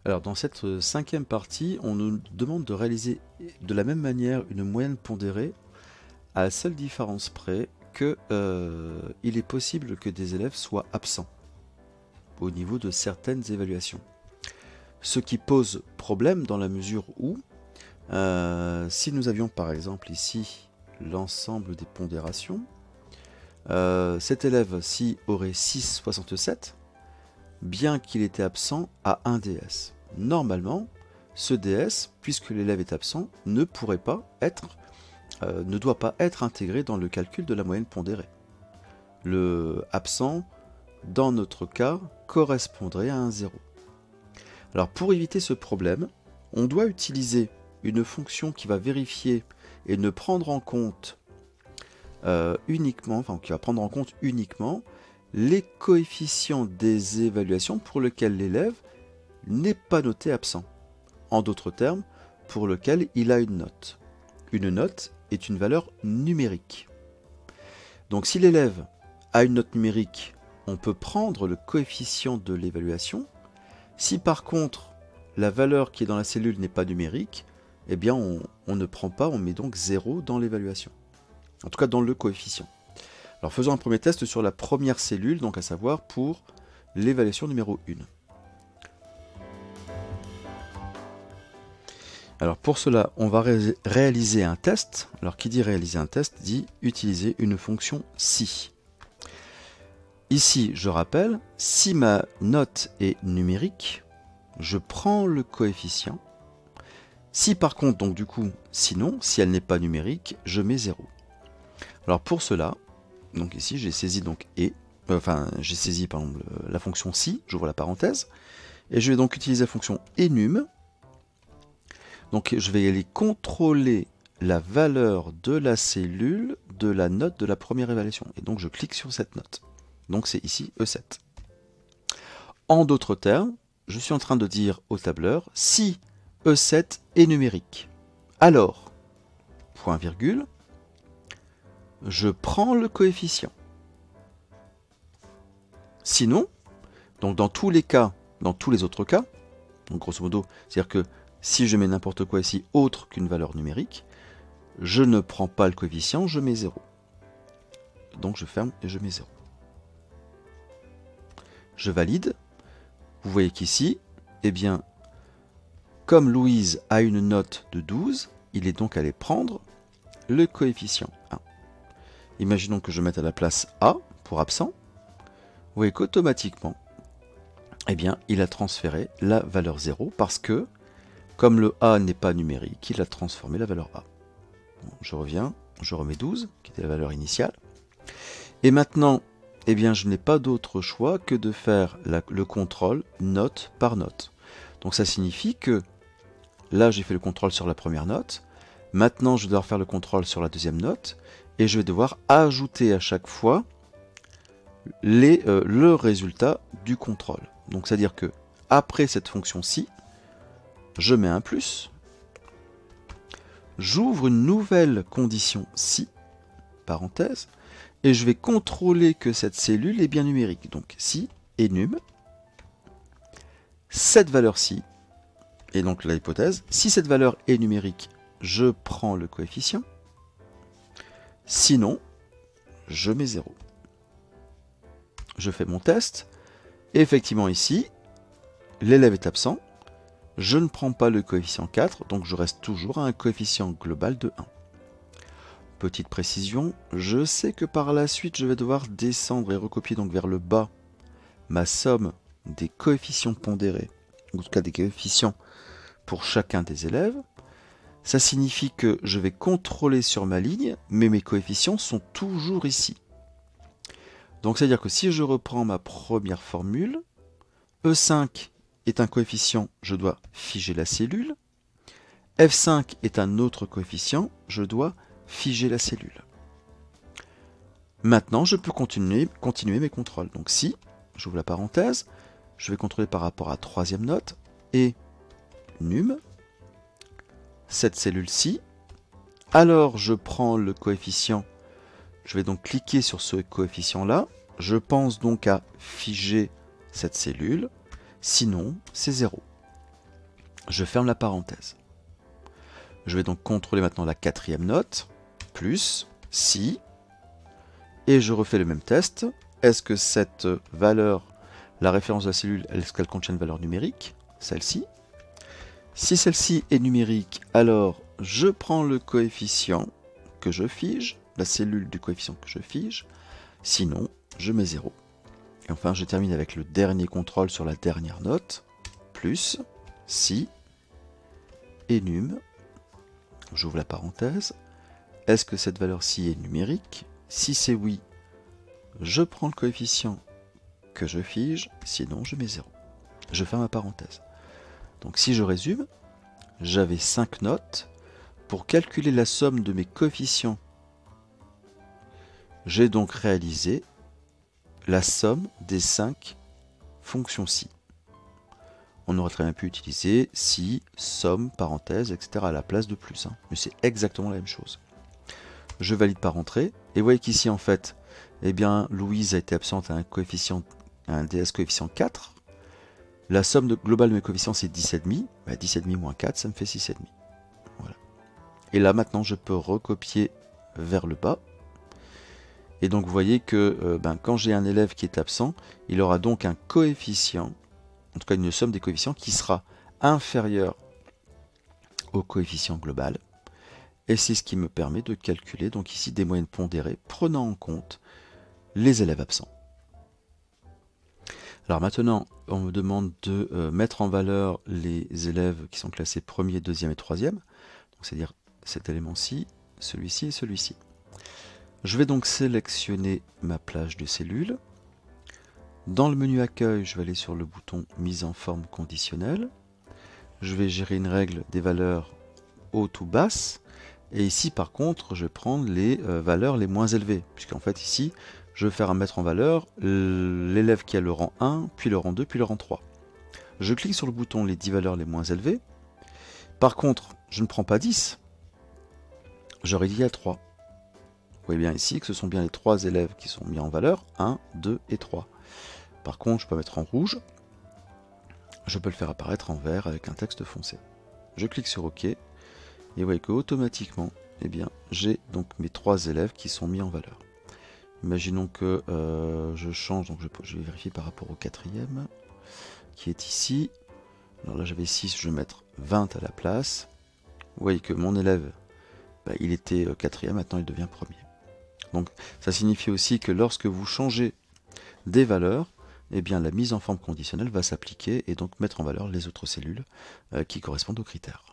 Alors dans cette cinquième partie, on nous demande de réaliser de la même manière une moyenne pondérée, à la seule différence près que il est possible que des élèves soient absents au niveau de certaines évaluations. Ce qui pose problème dans la mesure où, si nous avions par exemple ici l'ensemble des pondérations, cet élève-ci aurait 6,67, bien qu'il était absent à 1 DS. Normalement, ce DS, puisque l'élève est absent, ne pourrait pas être, ne doit pas être intégré dans le calcul de la moyenne pondérée. Le absent, dans notre cas, correspondrait à un 0. Alors pour éviter ce problème, on doit utiliser une fonction qui va vérifier et ne prendre en compte qui va prendre en compte uniquement les coefficients des évaluations pour lesquels l'élève n'est pas noté absent. En d'autres termes, pour lequel il a une note. Une note est une valeur numérique. Donc si l'élève a une note numérique, on peut prendre le coefficient de l'évaluation. Si par contre la valeur qui est dans la cellule n'est pas numérique, eh bien on ne prend pas, on met donc 0 dans l'évaluation. En tout cas dans le coefficient. Alors faisons un premier test sur la première cellule, donc à savoir pour l'évaluation numéro 1. Alors pour cela, on va réaliser un test. Alors qui dit réaliser un test dit utiliser une fonction si. Ici, je rappelle, si ma note est numérique, je prends le coefficient. Si par contre, donc du coup, sinon, si elle n'est pas numérique, je mets 0. Alors pour cela, donc ici j'ai saisi donc j'ai saisi par exemple la fonction si, j'ouvre la parenthèse, et je vais donc utiliser la fonction enum. Donc je vais aller contrôler la valeur de la cellule de la note de la première évaluation. Et donc je clique sur cette note. Donc c'est ici E7. En d'autres termes, je suis en train de dire au tableur si E7 est numérique. Alors, point virgule, je prends le coefficient. Sinon, donc dans tous les cas, dans tous les autres cas, donc grosso modo, c'est-à-dire que si je mets n'importe quoi ici autre qu'une valeur numérique, je ne prends pas le coefficient, je mets 0. Donc je ferme et je mets 0. Je valide. Vous voyez qu'ici, eh bien, comme Louise a une note de 12, il est donc allé prendre le coefficient 1. Imaginons que je mette à la place A pour absent. Vous voyez qu'automatiquement, eh bien, il a transféré la valeur 0 parce que, comme le A n'est pas numérique, il a transformé la valeur A. Bon, je reviens, je remets 12, qui était la valeur initiale. Et maintenant, eh bien, je n'ai pas d'autre choix que de faire le contrôle note par note. Donc ça signifie que là, j'ai fait le contrôle sur la première note. Maintenant, je dois faire le contrôle sur la deuxième note. Et je vais devoir ajouter à chaque fois le résultat du contrôle. Donc c'est-à-dire que après cette fonction-ci, je mets un plus. J'ouvre une nouvelle condition si, parenthèse, et je vais contrôler que cette cellule est bien numérique. Donc si enum, cette valeur-ci, et donc la hypothèse, si cette valeur est numérique, je prends le coefficient. Sinon, je mets 0. Je fais mon test. Et effectivement ici, l'élève est absent. Je ne prends pas le coefficient 4, donc je reste toujours à un coefficient global de 1. Petite précision, je sais que par la suite, je vais devoir descendre et recopier donc vers le bas ma somme des coefficients pondérés, ou en tout cas des coefficients pour chacun des élèves. Ça signifie que je vais contrôler sur ma ligne, mais mes coefficients sont toujours ici. Donc c'est-à-dire que si je reprends ma première formule, E5 est un coefficient, je dois figer la cellule. F5 est un autre coefficient, je dois figer la cellule. Maintenant, je peux continuer mes contrôles. Donc si, j'ouvre la parenthèse, je vais contrôler par rapport à troisième note, et num, cette cellule-ci. Alors, je prends le coefficient, je vais donc cliquer sur ce coefficient-là. Je pense donc à figer cette cellule, sinon c'est 0. Je ferme la parenthèse. Je vais donc contrôler maintenant la quatrième note, plus, si, et je refais le même test. Est-ce que cette valeur, la référence de la cellule, est-ce qu'elle contient une valeur numérique? Celle-ci. Si celle-ci est numérique, alors je prends le coefficient que je fige, la cellule du coefficient que je fige, sinon je mets 0. Et enfin je termine avec le dernier contrôle sur la dernière note, plus, si, enum, j'ouvre la parenthèse, est-ce que cette valeur-ci est numérique? Si c'est oui, je prends le coefficient que je fige, sinon je mets 0. Je ferme ma parenthèse. Donc si je résume, j'avais 5 notes. Pour calculer la somme de mes coefficients, j'ai donc réalisé la somme des 5 fonctions si. On aurait très bien pu utiliser si, somme, parenthèse, etc. à la place de plus. Mais c'est exactement la même chose. Je valide par entrée. Et vous voyez qu'ici, en fait, eh bien, Louise a été absente à un DS coefficient 4. La somme globale de mes coefficients, c'est 10,5. 10,5 moins 4, ça me fait 6,5. Voilà. Et là, maintenant, je peux recopier vers le bas. Et donc, vous voyez que quand j'ai un élève qui est absent, il aura donc un coefficient, en tout cas une somme des coefficients, qui sera inférieure au coefficient global. Et c'est ce qui me permet de calculer, donc ici, des moyennes pondérées, prenant en compte les élèves absents. Alors maintenant, on me demande de mettre en valeur les élèves qui sont classés premier, deuxième et troisième. C'est-à-dire cet élément-ci, celui-ci et celui-ci. Je vais donc sélectionner ma plage de cellules. Dans le menu accueil, je vais aller sur le bouton mise en forme conditionnelle. Je vais gérer une règle des valeurs hautes ou basses. Et ici, par contre, je vais prendre les valeurs les moins élevées. Puisqu'en fait, ici, je vais faire mettre en valeur l'élève qui a le rang 1, puis le rang 2, puis le rang 3. Je clique sur le bouton les 10 valeurs les moins élevées. Par contre, je ne prends pas 10. Je réduis à 3. Vous voyez bien ici que ce sont bien les 3 élèves qui sont mis en valeur, 1, 2 et 3. Par contre, je peux mettre en rouge. Je peux le faire apparaître en vert avec un texte foncé. Je clique sur OK. Et vous voyez qu'automatiquement, eh bien, j'ai donc mes 3 élèves qui sont mis en valeur. Imaginons que je change, donc je vais vérifier par rapport au quatrième, qui est ici. Alors là j'avais 6, je vais mettre 20 à la place. Vous voyez que mon élève, il était quatrième, maintenant il devient premier. Donc ça signifie aussi que lorsque vous changez des valeurs, eh bien la mise en forme conditionnelle va s'appliquer et donc mettre en valeur les autres cellules qui correspondent aux critères.